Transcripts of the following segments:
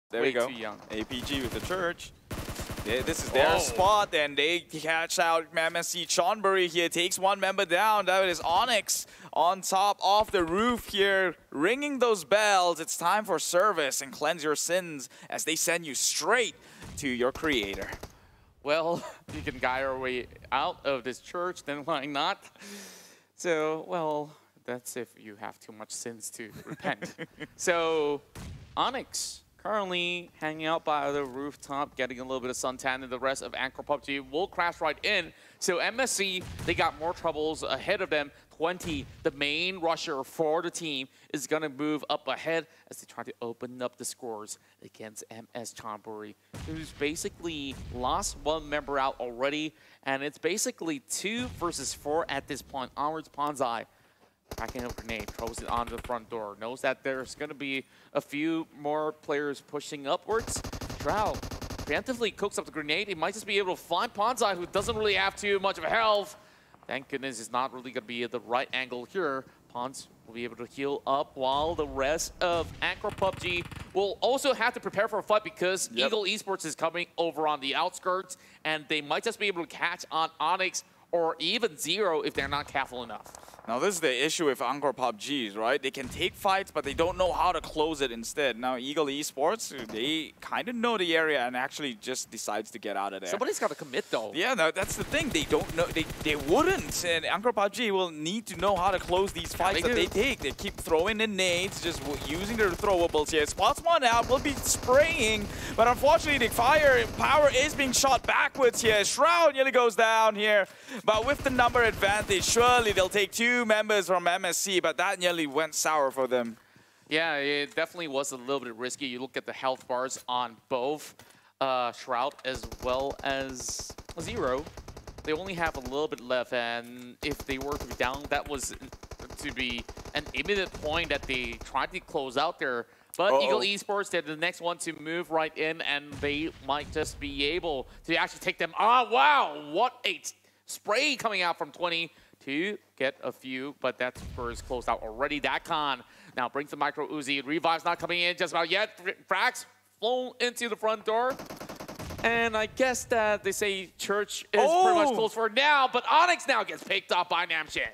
There we go. Too young. APG with the church. This is their spot, and they catch out MSC Chonburi here. Takes one member down. That is ONix on top of the roof here, ringing those bells. It's time for service and cleanse your sins as they send you straight to your creator. Well, you can guide our way out of this church, then why not? So, well, that's if you have too much sins to repent. So, ONix currently hanging out by the rooftop, getting a little bit of suntan, and the rest of Anchor PUBG will crash right in. So MSC, they got more troubles ahead of them. TwenTY, the main rusher for the team, is going to move up ahead as they try to open up the scores against MS Chonburi, who's basically lost one member out already, and it's basically 2 versus 4 at this point. Onwards, Ponzai cracking a grenade, throws it onto the front door. Knows that there's going to be a few more players pushing upwards. Shroud preemptively cooks up the grenade. He might just be able to find Ponzai, who doesn't really have too much of a health. Thank goodness it's not really going to be at the right angle here. Pons will be able to heal up while the rest of Anchor PUBG will also have to prepare for a fight because EVOS Esports is coming over on the outskirts, and they might just be able to catch on ONix or even Zero if they're not careful enough. Now this is the issue with Anchor PUBGs, right? They can take fights, but they don't know how to close it instead. Now EVOS Esports, they kind of know the area and actually just decides to get out of there. Somebody's got to commit though. Yeah, no, that's the thing. They don't know. They wouldn't. And Anchor PUBG will need to know how to close these fights that they take. They keep throwing in nades, just using their throwables here. Spots one out, will be spraying, but unfortunately the power is being shot backwards here. Shroud nearly goes down here, but with the number advantage, surely they'll take 2 members from MSC, but that nearly went sour for them. Yeah, it definitely was a little bit risky. You look at the health bars on both Shroud as well as Zero. They only have a little bit left, and if they were to be down, that was to be an imminent point that they tried to close out there. But EVOS Esports, they're the next one to move right in, and they might just be able to actually take them. Oh, wow, what a spray coming out from TwenTY to get a few, but that first closed out already. Dakon now brings the micro Uzi. Revive's not coming in just about yet. Frax flown into the front door. And I guess that they say church is pretty much closed for now, but ONix now gets picked up by Namshin.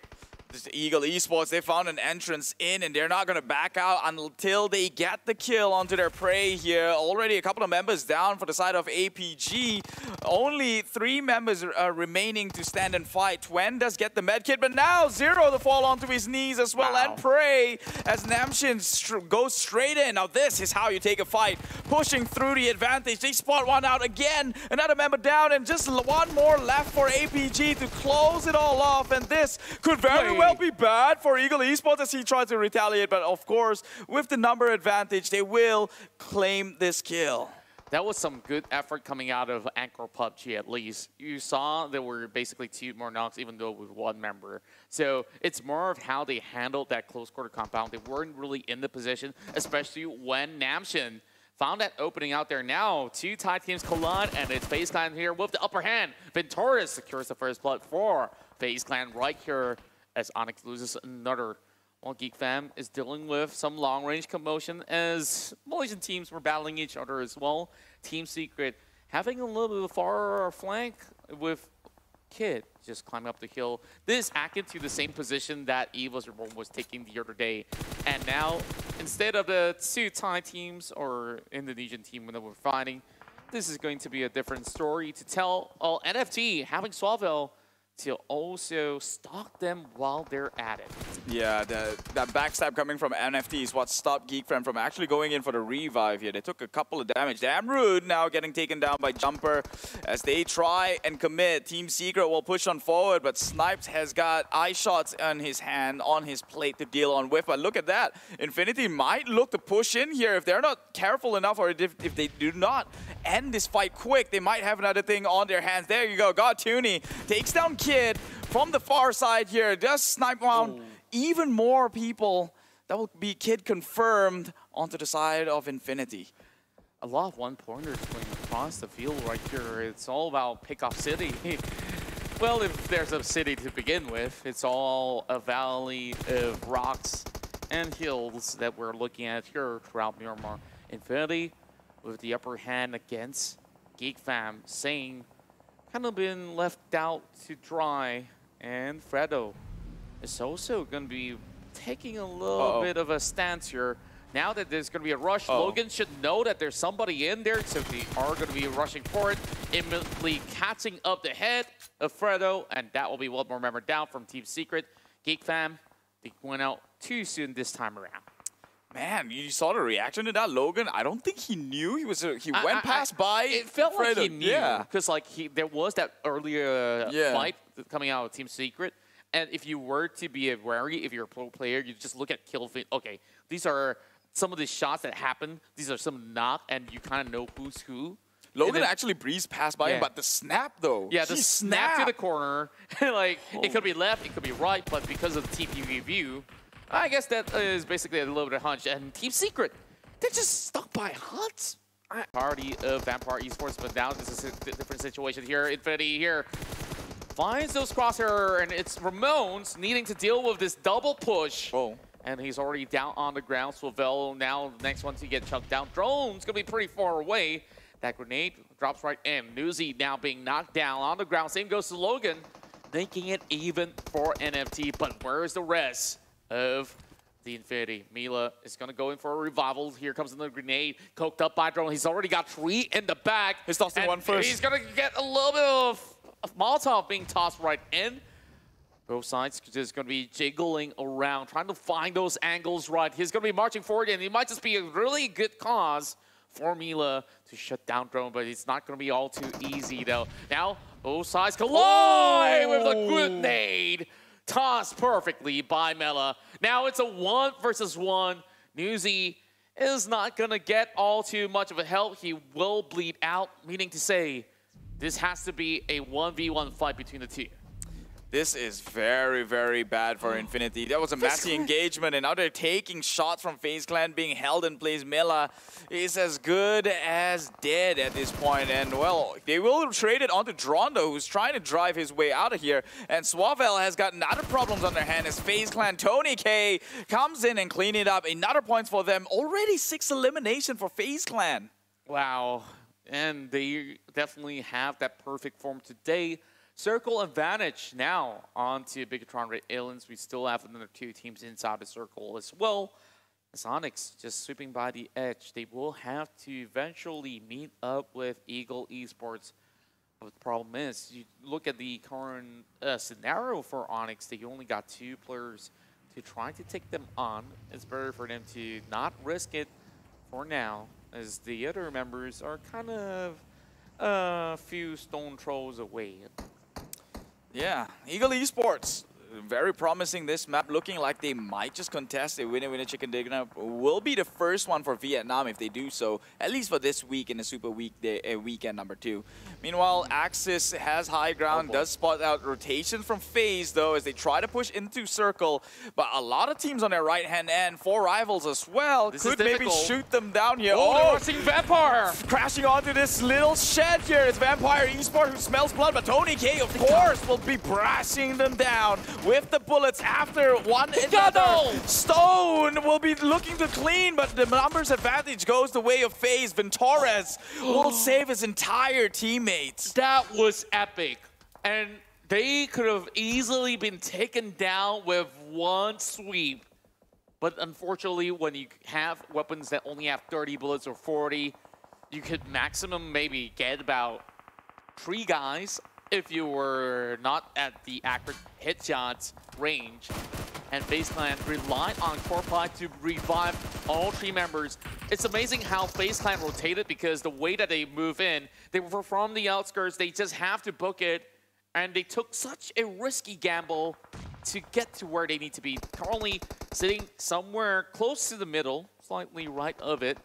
This EVOS Esports, they found an entrance in, and they're not going to back out until they get the kill onto their prey here. Already a couple of members down for the side of APG. Only 3 members are remaining to stand and fight. Twen does get the medkit, but now Zero to fall onto his knees as well and pray as Namshin goes straight in. Now this is how you take a fight. Pushing through the advantage. They spot one out again. Another member down, and just one more left for APG to close it all off. And this could very well be bad for EVOS Esports as he tries to retaliate, but of course, with the number advantage, they will claim this kill. That was some good effort coming out of Anchor PUBG at least. You saw there were basically 2 more knocks, even though with 1 member. So it's more of how they handled that close quarter compound. They weren't really in the position, especially when Namshin found that opening out there. Now 2 Thai teams collide, and it's FaZe Clan here with the upper hand. Venturis secures the first blood for FaZe Clan right here, as ONix loses another. While Geek Fam is dealing with some long-range commotion as Malaysian teams were battling each other as well. Team Secret having a little bit of a far flank with Kid just climbing up the hill. This acted to the same position that EVOS Reborn was taking the other day. And now, instead of the 2 Thai teams or Indonesian team when they were fighting, this is going to be a different story to tell. NFT having SVAFVEL to also stalk them while they're at it. Yeah, that backstab coming from NFT is what stopped GeekFriend from actually going in for the revive here. They took a couple of damage. Damn Rude now getting taken down by Jumper as they try and commit. Team Secret will push on forward, but Snipes has got eye shots on his hand, on his plate to deal on with. But look at that. Infinity might look to push in here. If they're not careful enough, or if they do not end this fight quick, they might have another thing on their hands. There you go. GodTunny takes down Kid from the far side here. Just snipe around even more people. That will be Kid confirmed onto the side of Infinity. A lot of one-pointers going across the field right here. It's all about Pickoff City. Well, if there's a city to begin with, it's all a valley of rocks and hills that we're looking at here throughout Myanmar. Infinity with the upper hand against GeekFam, saying kind of been left out to dry. And Fredo is also going to be taking a little bit of a stance here. Now that there's going to be a rush, Logan should know that there's somebody in there, so they are going to be rushing for it, immediately catching up the head of Fredo, and that will be one more member down from Team Secret. GeekFam, they went out too soon this time around. Man, you saw the reaction to that, Logan. I don't think he knew he was. He went past by. It felt Fredo. like he knew, because like there was that earlier fight coming out of Team Secret, and if you were to be wary, if you're a pro player, you just look at kill feed. Okay, these are some of the shots that happen. These are some knock, and you kind of know who's who. Logan actually breezed past by him, but the snap though. Yeah, the snap to the corner. Like it could be left, it could be right, but because of the TPV view, I guess that is basically a little bit of hunch. And Team Secret, they're just stuck by hunts. Party of Vampire Esports, but now this is a different situation here. Infinity here finds those crosshair, and it's Ramones needing to deal with this double push. And he's already down on the ground. SVAFVEL now the next one to get chunked down. Drone's going to be pretty far away. That grenade drops right in. NewZ now being knocked down on the ground. Same goes to Logan, making it even for NFT. But where is the rest of the Infinity? MELA is going to go in for a revival. Here comes another grenade, coked up by Drone. He's already got 3 in the back. He's tossing one first. He's going to get a little bit of Molotov being tossed right in. Both sides just going to be jiggling around, trying to find those angles right. He's going to be marching forward, and it might just be a really good cause for MELA to shut down Drone, but it's not going to be all too easy, though. Now, both sides collide with a grenade tossed perfectly by MELA. Now it's a 1 versus 1. NewZ is not going to get all too much of a help. He will bleed out, meaning to say this has to be a 1v1 fight between the two. This is very, very bad for Infinity. That was a messy engagement, and now they're taking shots from FaZe Clan being held in place. MELA is as good as dead at this point, and well, they will trade it onto Drondo, who's trying to drive his way out of here. And SVAFVEL has got other problems on their hand as FaZe Clan Tony K comes in and clean it up. Another points for them. Already 6 elimination for FaZe Clan. Wow, and they definitely have that perfect form today. Circle advantage now onto Bigatron Red Aliens. We still have another 2 teams inside the circle as well. As ONix just sweeping by the edge, they will have to eventually meet up with Eagle Esports. But the problem is, you look at the current scenario for ONix, they only got 2 players to try to take them on. It's better for them to not risk it for now, as the other members are kind of a few stone throws away. Yeah, Eagle Esports, very promising this map, looking like they might just contest a winner chicken dinner. Will be the first one for Vietnam if they do so, at least for this week in the Super Weekend number 2. Meanwhile, Axis has high ground, does spot out rotation from FaZe though as they try to push into circle, but a lot of teams on their right hand end, 4 rivals as well, could maybe shoot them down here. They're rushing Vampire! Crashing onto this little shed here. It's Vampire Esports who smells blood, but Tony K, of course, will be brushing them down with the bullets after one another. Stone will be looking to clean, but the numbers advantage goes the way of FaZe. Ventores will save his entire teammates. That was epic. And they could have easily been taken down with 1 sweep. But unfortunately, when you have weapons that only have 30 bullets or 40, you could maximum maybe get about 3 guys if you were not at the accurate headshots range. And FaZe Clan relied on Corpli to revive all 3 members. It's amazing how FaZe Clan rotated, because the way that they move in, they were from the outskirts, they just have to book it, and they took such a risky gamble to get to where they need to be. Currently sitting somewhere close to the middle, slightly right of it.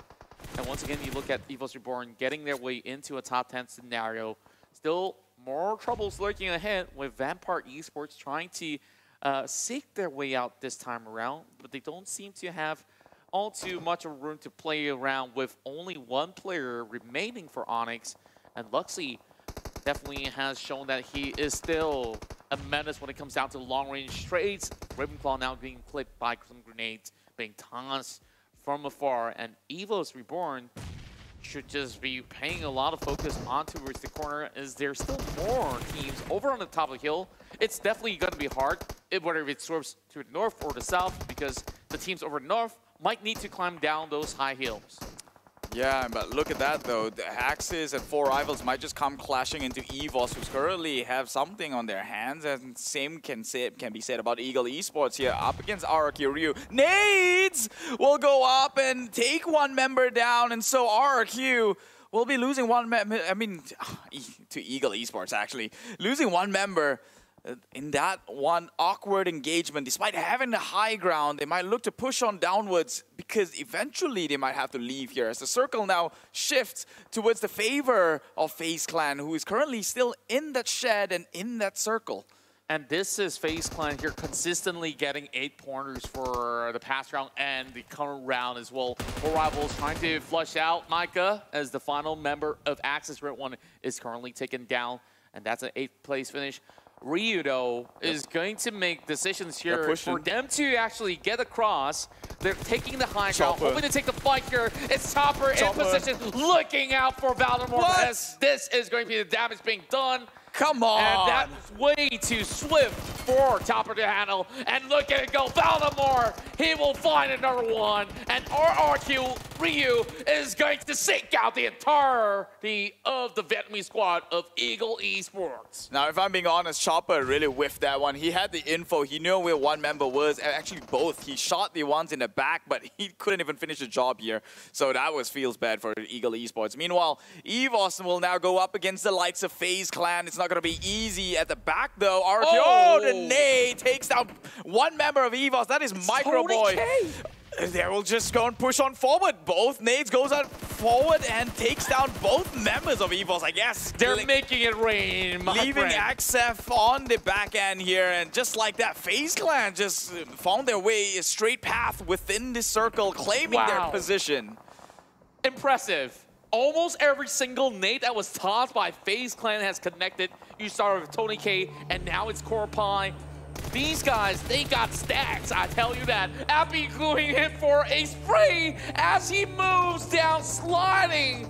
And once again, you look at EVOS Reborn getting their way into a top 10 scenario. Still more troubles lurking ahead with Vampire Esports trying to seek their way out this time around, but they don't seem to have all too much of room to play around with only 1 player remaining for ONix. And Luxy definitely has shown that he is still a menace when it comes down to long-range trades. Ravenclaw now being clipped by some grenades, being tossed from afar, and EVOS Reborn should just be paying a lot of focus on towards the corner, as there's still more teams over on the top of the hill. It's definitely going to be hard, whether it swerves to the north or the south, because the teams over north might need to climb down those high hills. Yeah, but look at that though. The Axis and 4Rivals might just come clashing into EVOS, who currently have something on their hands, and same can be said about EAGLE Esports here up against RRQ. Nades will go up and take one member down, and so RRQ will be losing one member. I mean, to EAGLE Esports actually losing one member. In that one awkward engagement, despite having the high ground, they might look to push on downwards, because eventually they might have to leave here as the circle now shifts towards the favor of FaZe Clan, who is currently still in that shed and in that circle. And this is FaZe Clan here consistently getting 8 pointers for the past round and the current round as well. 4Rivals trying to flush out Micah as the final member of Axis Red 1 is currently taken down, and that's an 8th place finish. Ryu, though, is going to make decisions here for them to actually get across. They're taking the high ground, hoping to take the fight here. It's Chopper in position, looking out for Valamor, as this is going to be the damage being done. Come on! And that's way too swift for Chopper to handle. And look at it go, Valamor! He will find another one. And RRQ Ryu is going to sink out the entirety of the Vietnamese squad of EAGLE Esports. Now, if I'm being honest, Chopper really whiffed that one. He had the info. He knew where one member was. Actually, both. He shot the ones in the back, but he couldn't even finish the job here. So that feels bad for EAGLE Esports. Meanwhile, EVOS will now go up against the likes of FaZe Clan. It's not going to be easy at the back, though. RRQ, the nade takes down one member of EVOS. That is Microboy. They will just go and push on forward. Both nades goes out forward and takes down both members of EVOS, I guess. They're making it rain, leaving AKgTaMyo on the back end here, and just like that, FaZe Clan just found their way a straight path within the circle, claiming their position. Impressive. Almost every single nade that was tossed by FaZe Clan has connected. You started with Tony K, and now it's Corpie. These guys, they got stacks, I tell you that. Appy going in for a spray as he moves down, sliding,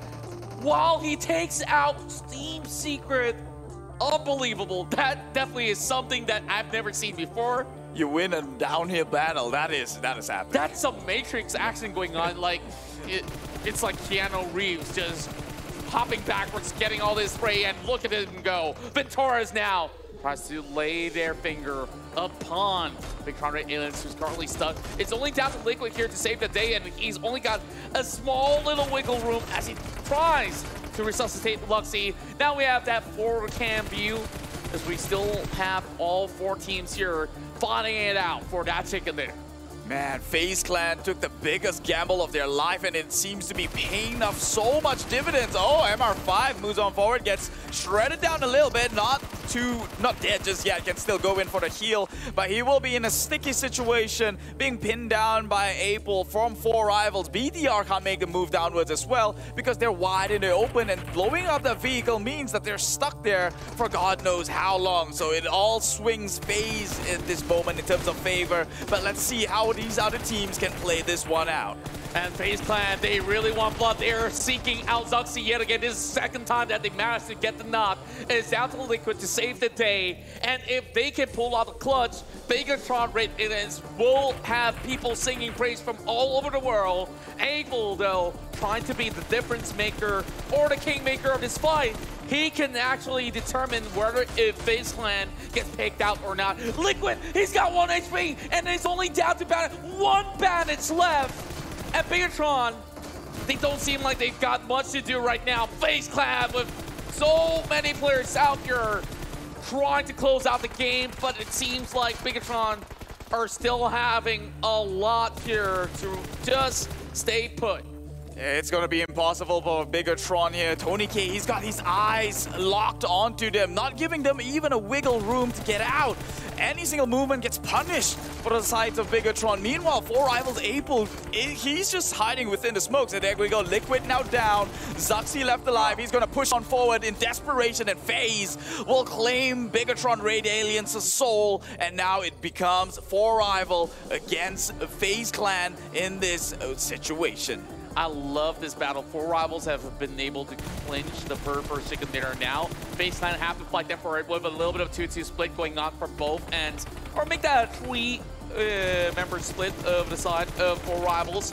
while he takes out Steam Secret. Unbelievable. That definitely is something that I've never seen before. You win a downhill battle. That is happening. That's some Matrix action going on. Like, it's like Keanu Reeves just hopping backwards, getting all this spray, and look at him go. Venturas now tries to lay their finger upon Victoria Aliens, who's currently stuck. It's only down to Liquid here to save the day, and he's only got a small little wiggle room as he tries to resuscitate Luxy. Now we have that forward cam view, as we still have all 4 teams here fighting it out for that chicken there. Man, FaZe Clan took the biggest gamble of their life, and it seems to be paying off so much dividends. Oh, MR5 moves on forward, gets shredded down a little bit, not dead just yet, can still go in for the heal, but he will be in a sticky situation, being pinned down by Pmpl from 4Rivals. BDR can't make the move downwards as well, because they're wide in the open, and blowing up the vehicle means that they're stuck there for God knows how long. So it all swings FaZe at this moment in terms of favor, but let's see how these other teams can play this one out. And FaZe Clan, they really want blood. They're seeking out Zuxi yet again. This is the second time that they managed to get the knock. It's down to Liquid to save the day. And if they can pull out the clutch, Bigatron Red Aliens will have people singing praise from all over the world. Pmpl, though, trying to be the difference maker or the kingmaker of this fight. He can actually determine whether if FaZe Clan gets picked out or not. Liquid, he's got 1 HP, and it's only down to one bandage left. And Bigatron, they don't seem like they've got much to do right now. FaZe Clan with so many players out here trying to close out the game, but it seems like Bigatron are still having a lot here to just stay put. It's going to be impossible for Bigatron here. Tony K, he's got his eyes locked onto them, not giving them even a wiggle room to get out. Any single movement gets punished for the sides of Bigatron. Meanwhile, 4Rivals Pmpl, he's just hiding within the smokes. And there we go, Liquid now down. Zuxi left alive. He's going to push on forward in desperation, and FaZe will claim Bigatron Raid Aliens' soul. And now it becomes 4Rival against FaZe Clan in this situation. I love this battle. 4 rivals have been able to clinch the first chicken dinner now. Faze Clan have to fight them for it with a little bit of 2-2 split going on from both ends. Or make that a 3-member split of the side of 4 rivals.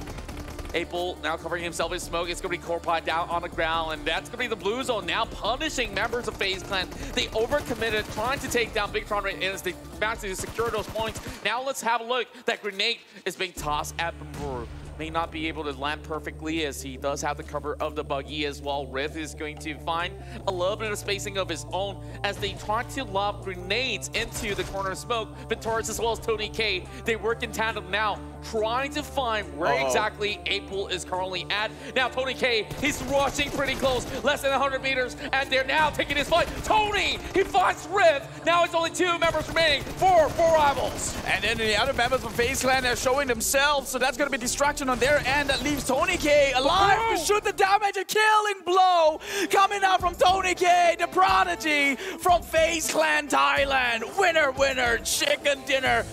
Pmpl now covering himself in smoke. It's going to be Corpod down on the ground, and that's going to be the blue zone now punishing members of Faze Clan. They overcommitted, trying to take down Big Tron right as they managed to secure those points. Now let's have a look. That grenade is being tossed at Pmpl. May not be able to land perfectly as he does have the cover of the buggy as well. Riff is going to find a little bit of spacing of his own as they try to lob grenades into the corner of smoke. Victorious as well as Tony K. They work in tandem now, trying to find where exactly Pmpl is currently at. Now Tony K, he's rushing pretty close, less than 100 meters, and they're now taking his fight. Tony, he finds Riff. Now it's only 2 members remaining for 4 rivals. And then the other members of Faze Clan are showing themselves, so that's going to be distraction on their end. That leaves Tony K alive to shoot the damage. A killing blow coming out from Tony K, the prodigy from Faze Clan Thailand. Winner, winner, chicken dinner.